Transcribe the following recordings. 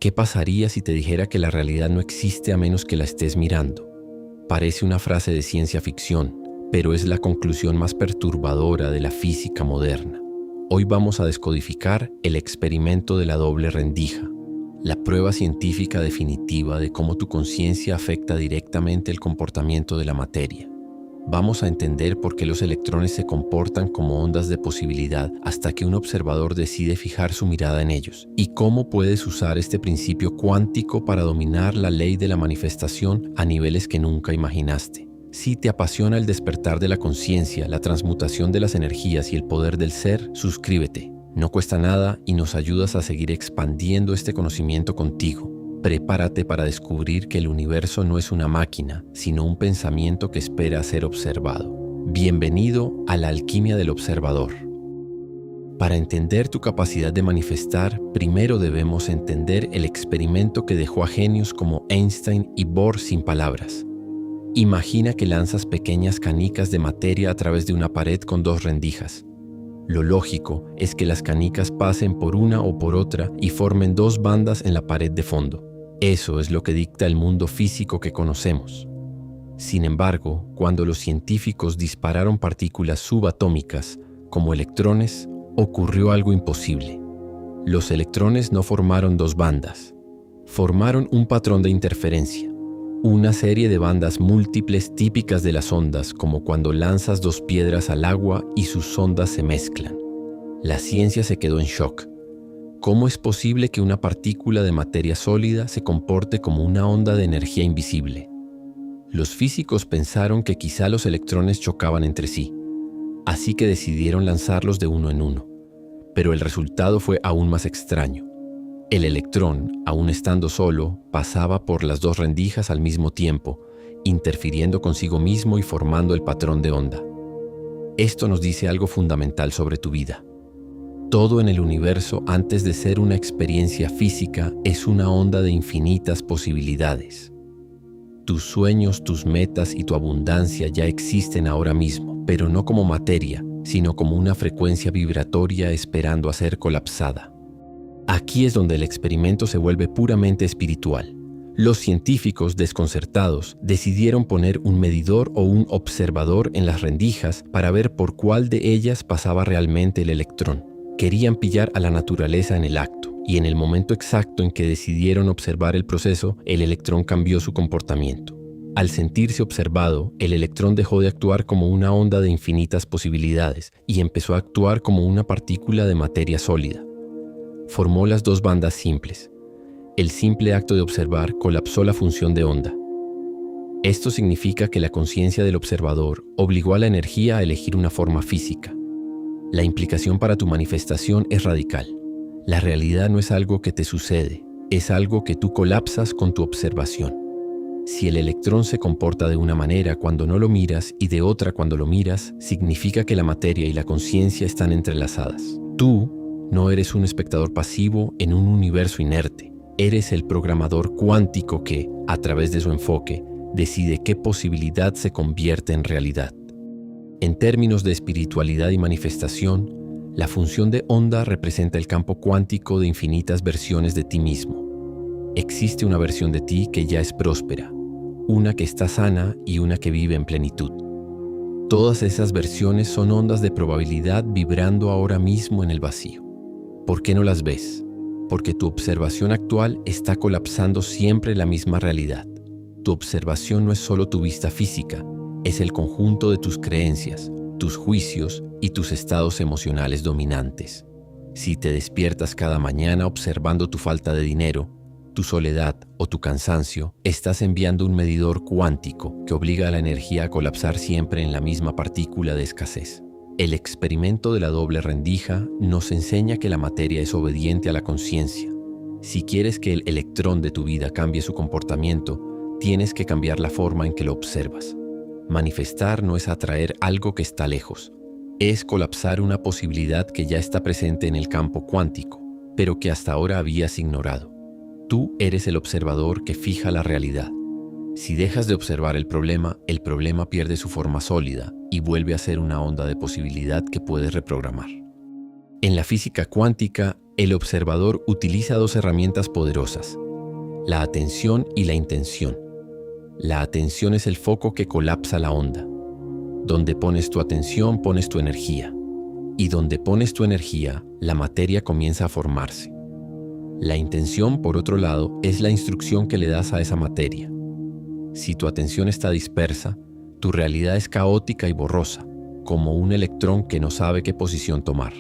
¿Qué pasaría si te dijera que la realidad no existe a menos que la estés mirando? Parece una frase de ciencia ficción, pero es la conclusión más perturbadora de la física moderna. Hoy vamos a descodificar el experimento de la doble rendija, la prueba científica definitiva de cómo tu conciencia afecta directamente el comportamiento de la materia. Vamos a entender por qué los electrones se comportan como ondas de posibilidad hasta que un observador decide fijar su mirada en ellos, y cómo puedes usar este principio cuántico para dominar la ley de la manifestación a niveles que nunca imaginaste. Si te apasiona el despertar de la conciencia, la transmutación de las energías y el poder del ser, suscríbete. No cuesta nada y nos ayudas a seguir expandiendo este conocimiento contigo. Prepárate para descubrir que el universo no es una máquina, sino un pensamiento que espera ser observado. Bienvenido a la alquimia del observador. Para entender tu capacidad de manifestar, primero debemos entender el experimento que dejó a genios como Einstein y Bohr sin palabras. Imagina que lanzas pequeñas canicas de materia a través de una pared con dos rendijas. Lo lógico es que las canicas pasen por una o por otra y formen dos bandas en la pared de fondo. Eso es lo que dicta el mundo físico que conocemos. Sin embargo, cuando los científicos dispararon partículas subatómicas, como electrones, ocurrió algo imposible. Los electrones no formaron dos bandas, formaron un patrón de interferencia, una serie de bandas múltiples típicas de las ondas, como cuando lanzas dos piedras al agua y sus ondas se mezclan. La ciencia se quedó en shock. ¿Cómo es posible que una partícula de materia sólida se comporte como una onda de energía invisible? Los físicos pensaron que quizá los electrones chocaban entre sí, así que decidieron lanzarlos de uno en uno. Pero el resultado fue aún más extraño. El electrón, aún estando solo, pasaba por las dos rendijas al mismo tiempo, interfiriendo consigo mismo y formando el patrón de onda. Esto nos dice algo fundamental sobre tu vida. Todo en el universo, antes de ser una experiencia física, es una onda de infinitas posibilidades. Tus sueños, tus metas y tu abundancia ya existen ahora mismo, pero no como materia, sino como una frecuencia vibratoria esperando a ser colapsada. Aquí es donde el experimento se vuelve puramente espiritual. Los científicos, desconcertados, decidieron poner un medidor o un observador en las rendijas para ver por cuál de ellas pasaba realmente el electrón. Querían pillar a la naturaleza en el acto, y en el momento exacto en que decidieron observar el proceso, el electrón cambió su comportamiento. Al sentirse observado, el electrón dejó de actuar como una onda de infinitas posibilidades y empezó a actuar como una partícula de materia sólida. Formó las dos bandas simples. El simple acto de observar colapsó la función de onda. Esto significa que la conciencia del observador obligó a la energía a elegir una forma física. La implicación para tu manifestación es radical. La realidad no es algo que te sucede, es algo que tú colapsas con tu observación. Si el electrón se comporta de una manera cuando no lo miras y de otra cuando lo miras, significa que la materia y la conciencia están entrelazadas. Tú no eres un espectador pasivo en un universo inerte. Eres el programador cuántico que, a través de su enfoque, decide qué posibilidad se convierte en realidad. En términos de espiritualidad y manifestación, la función de onda representa el campo cuántico de infinitas versiones de ti mismo. Existe una versión de ti que ya es próspera, una que está sana y una que vive en plenitud. Todas esas versiones son ondas de probabilidad vibrando ahora mismo en el vacío. ¿Por qué no las ves? Porque tu observación actual está colapsando siempre la misma realidad. Tu observación no es solo tu vista física, es el conjunto de tus creencias, tus juicios y tus estados emocionales dominantes. Si te despiertas cada mañana observando tu falta de dinero, tu soledad o tu cansancio, estás enviando un medidor cuántico que obliga a la energía a colapsar siempre en la misma partícula de escasez. El experimento de la doble rendija nos enseña que la materia es obediente a la conciencia. Si quieres que el electrón de tu vida cambie su comportamiento, tienes que cambiar la forma en que lo observas. Manifestar no es atraer algo que está lejos, es colapsar una posibilidad que ya está presente en el campo cuántico, pero que hasta ahora habías ignorado. Tú eres el observador que fija la realidad. Si dejas de observar el problema pierde su forma sólida y vuelve a ser una onda de posibilidad que puedes reprogramar. En la física cuántica El observador utiliza dos herramientas poderosas: la atención y la intención. La atención es el foco que colapsa la onda. Donde pones tu atención, pones tu energía. Y donde pones tu energía, la materia comienza a formarse. La intención, por otro lado, es la instrucción que le das a esa materia. Si tu atención está dispersa, tu realidad es caótica y borrosa, como un electrón que no sabe qué posición tomar.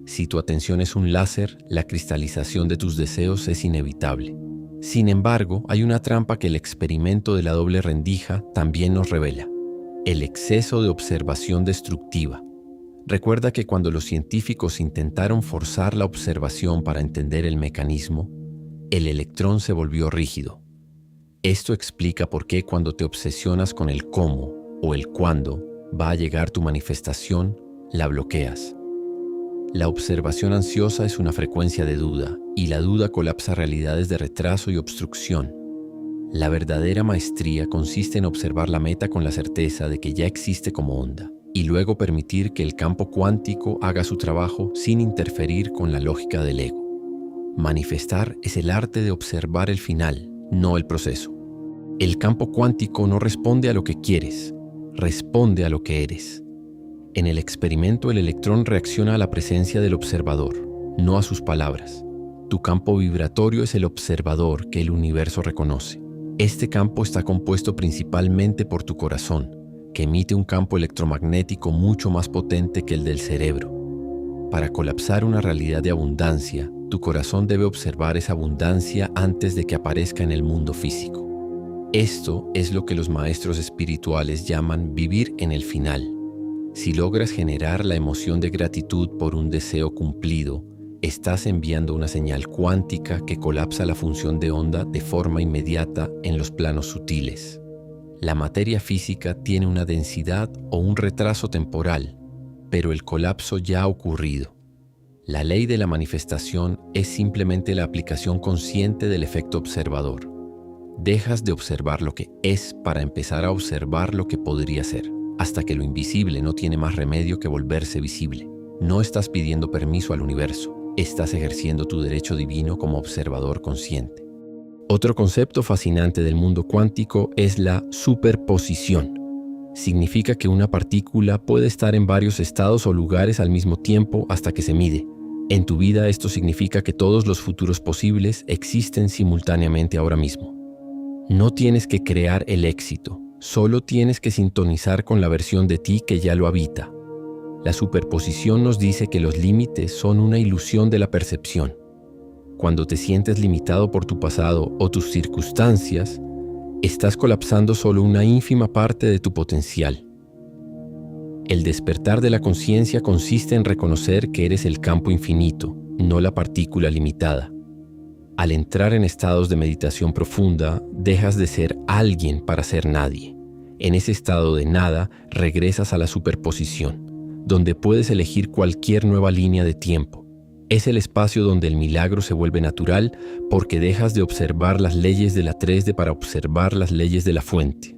Si tu atención es un láser, la cristalización de tus deseos es inevitable. Sin embargo, hay una trampa que el experimento de la doble rendija también nos revela: el exceso de observación destructiva. Recuerda que cuando los científicos intentaron forzar la observación para entender el mecanismo, el electrón se volvió rígido. Esto explica por qué cuando te obsesionas con el cómo o el cuándo va a llegar tu manifestación, la bloqueas. La observación ansiosa es una frecuencia de duda, y la duda colapsa realidades de retraso y obstrucción. La verdadera maestría consiste en observar la meta con la certeza de que ya existe como onda, y luego permitir que el campo cuántico haga su trabajo sin interferir con la lógica del ego. Manifestar es el arte de observar el final, no el proceso. El campo cuántico no responde a lo que quieres, responde a lo que eres. En el experimento, el electrón reacciona a la presencia del observador, no a sus palabras. Tu campo vibratorio es el observador que el universo reconoce. Este campo está compuesto principalmente por tu corazón, que emite un campo electromagnético mucho más potente que el del cerebro. Para colapsar una realidad de abundancia, tu corazón debe observar esa abundancia antes de que aparezca en el mundo físico. Esto es lo que los maestros espirituales llaman vivir en el final. Si logras generar la emoción de gratitud por un deseo cumplido, estás enviando una señal cuántica que colapsa la función de onda de forma inmediata en los planos sutiles. La materia física tiene una densidad o un retraso temporal, pero el colapso ya ha ocurrido. La ley de la manifestación es simplemente la aplicación consciente del efecto observador. Dejas de observar lo que es para empezar a observar lo que podría ser, hasta que lo invisible no tiene más remedio que volverse visible. No estás pidiendo permiso al universo, estás ejerciendo tu derecho divino como observador consciente. Otro concepto fascinante del mundo cuántico es la superposición. Significa que una partícula puede estar en varios estados o lugares al mismo tiempo hasta que se mide. En tu vida esto significa que todos los futuros posibles existen simultáneamente ahora mismo. No tienes que crear el éxito, solo tienes que sintonizar con la versión de ti que ya lo habita. La superposición nos dice que los límites son una ilusión de la percepción. Cuando te sientes limitado por tu pasado o tus circunstancias, estás colapsando solo una ínfima parte de tu potencial. El despertar de la conciencia consiste en reconocer que eres el campo infinito, no la partícula limitada. Al entrar en estados de meditación profunda, dejas de ser alguien para ser nadie. En ese estado de nada, regresas a la superposición, donde puedes elegir cualquier nueva línea de tiempo. Es el espacio donde el milagro se vuelve natural porque dejas de observar las leyes de la 3D para observar las leyes de la fuente.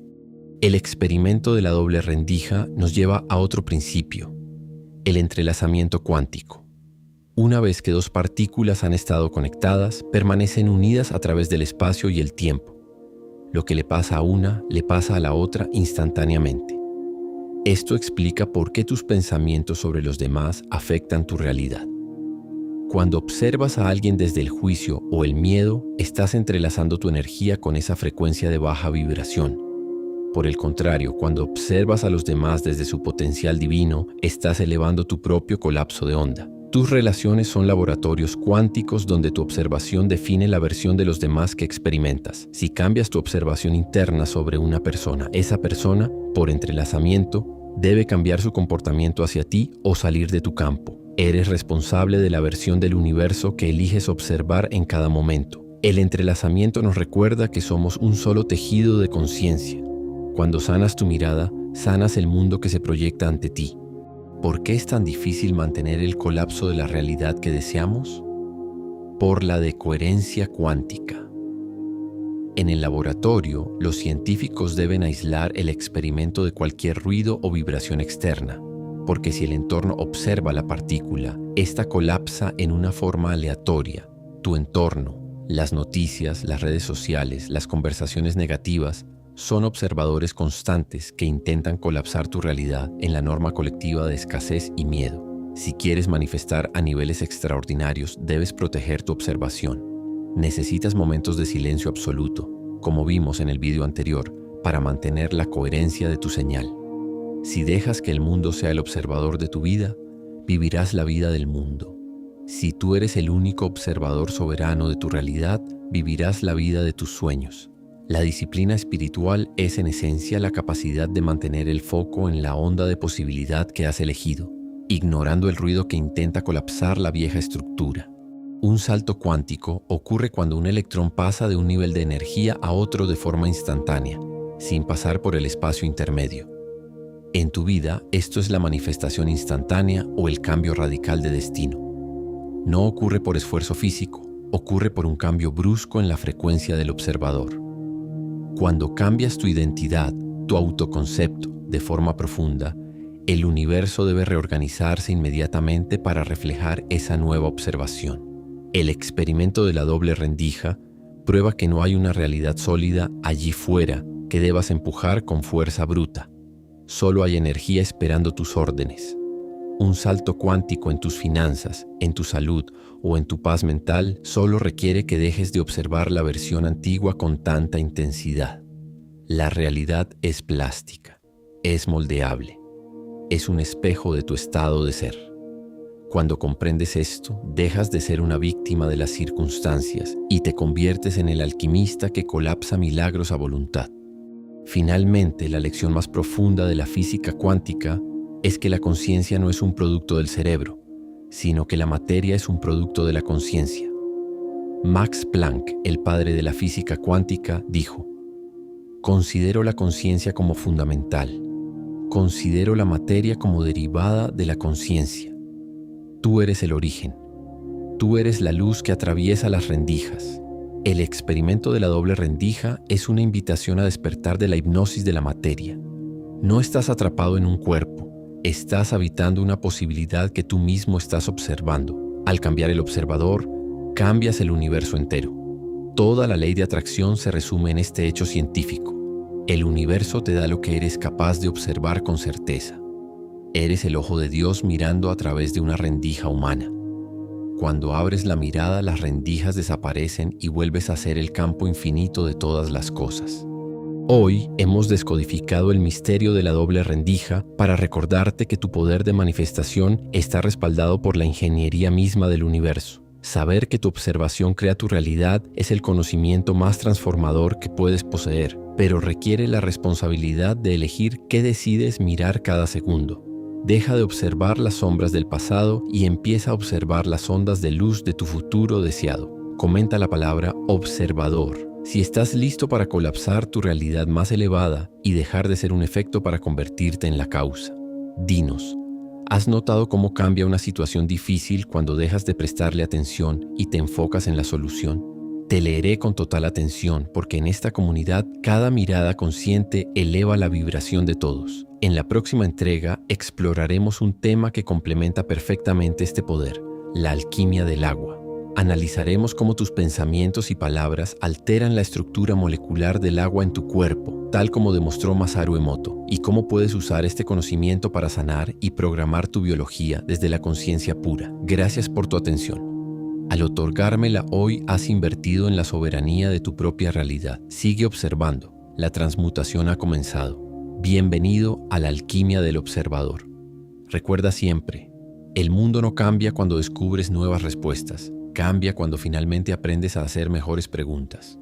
El experimento de la doble rendija nos lleva a otro principio, el entrelazamiento cuántico. Una vez que dos partículas han estado conectadas, permanecen unidas a través del espacio y el tiempo. Lo que le pasa a una, le pasa a la otra instantáneamente. Esto explica por qué tus pensamientos sobre los demás afectan tu realidad. Cuando observas a alguien desde el juicio o el miedo, estás entrelazando tu energía con esa frecuencia de baja vibración. Por el contrario, cuando observas a los demás desde su potencial divino, estás elevando tu propio colapso de onda. Tus relaciones son laboratorios cuánticos donde tu observación define la versión de los demás que experimentas. Si cambias tu observación interna sobre una persona, esa persona, por entrelazamiento, debe cambiar su comportamiento hacia ti o salir de tu campo. Eres responsable de la versión del universo que eliges observar en cada momento. El entrelazamiento nos recuerda que somos un solo tejido de conciencia. Cuando sanas tu mirada, sanas el mundo que se proyecta ante ti. ¿Por qué es tan difícil mantener el colapso de la realidad que deseamos? Por la decoherencia cuántica. En el laboratorio, los científicos deben aislar el experimento de cualquier ruido o vibración externa, porque si el entorno observa la partícula, esta colapsa en una forma aleatoria. Tu entorno, las noticias, las redes sociales, las conversaciones negativas, son observadores constantes que intentan colapsar tu realidad en la norma colectiva de escasez y miedo. Si quieres manifestar a niveles extraordinarios, debes proteger tu observación. Necesitas momentos de silencio absoluto, como vimos en el video anterior, para mantener la coherencia de tu señal. Si dejas que el mundo sea el observador de tu vida, vivirás la vida del mundo. Si tú eres el único observador soberano de tu realidad, vivirás la vida de tus sueños. La disciplina espiritual es en esencia la capacidad de mantener el foco en la onda de posibilidad que has elegido, ignorando el ruido que intenta colapsar la vieja estructura. Un salto cuántico ocurre cuando un electrón pasa de un nivel de energía a otro de forma instantánea, sin pasar por el espacio intermedio. En tu vida, esto es la manifestación instantánea o el cambio radical de destino. No ocurre por esfuerzo físico, ocurre por un cambio brusco en la frecuencia del observador. Cuando cambias tu identidad, tu autoconcepto, de forma profunda, el universo debe reorganizarse inmediatamente para reflejar esa nueva observación. El experimento de la doble rendija prueba que no hay una realidad sólida allí fuera que debas empujar con fuerza bruta. Solo hay energía esperando tus órdenes. Un salto cuántico en tus finanzas, en tu salud o en tu paz mental solo requiere que dejes de observar la versión antigua con tanta intensidad. La realidad es plástica, es moldeable, es un espejo de tu estado de ser. Cuando comprendes esto, dejas de ser una víctima de las circunstancias y te conviertes en el alquimista que colapsa milagros a voluntad. Finalmente, la lección más profunda de la física cuántica es que la conciencia no es un producto del cerebro, sino que la materia es un producto de la conciencia. Max Planck, el padre de la física cuántica, dijo: "Considero la conciencia como fundamental. Considero la materia como derivada de la conciencia. Tú eres el origen. Tú eres la luz que atraviesa las rendijas". El experimento de la doble rendija es una invitación a despertar de la hipnosis de la materia. No estás atrapado en un cuerpo, estás habitando una posibilidad que tú mismo estás observando. Al cambiar el observador, cambias el universo entero. Toda la ley de atracción se resume en este hecho científico. El universo te da lo que eres capaz de observar con certeza. Eres el ojo de Dios mirando a través de una rendija humana. Cuando abres la mirada, las rendijas desaparecen y vuelves a ser el campo infinito de todas las cosas. Hoy hemos descodificado el misterio de la doble rendija para recordarte que tu poder de manifestación está respaldado por la ingeniería misma del universo. Saber que tu observación crea tu realidad es el conocimiento más transformador que puedes poseer, pero requiere la responsabilidad de elegir qué decides mirar cada segundo. Deja de observar las sombras del pasado y empieza a observar las ondas de luz de tu futuro deseado. Comenta la palabra observador si estás listo para colapsar tu realidad más elevada y dejar de ser un efecto para convertirte en la causa. Dinos, ¿has notado cómo cambia una situación difícil cuando dejas de prestarle atención y te enfocas en la solución? Te leeré con total atención porque en esta comunidad cada mirada consciente eleva la vibración de todos. En la próxima entrega exploraremos un tema que complementa perfectamente este poder, la alquimia del agua. Analizaremos cómo tus pensamientos y palabras alteran la estructura molecular del agua en tu cuerpo, tal como demostró Masaru Emoto, y cómo puedes usar este conocimiento para sanar y programar tu biología desde la conciencia pura. Gracias por tu atención. Al otorgármela hoy, has invertido en la soberanía de tu propia realidad. Sigue observando. La transmutación ha comenzado. Bienvenido a la alquimia del observador. Recuerda siempre, el mundo no cambia cuando descubres nuevas respuestas. Cambia cuando finalmente aprendes a hacer mejores preguntas.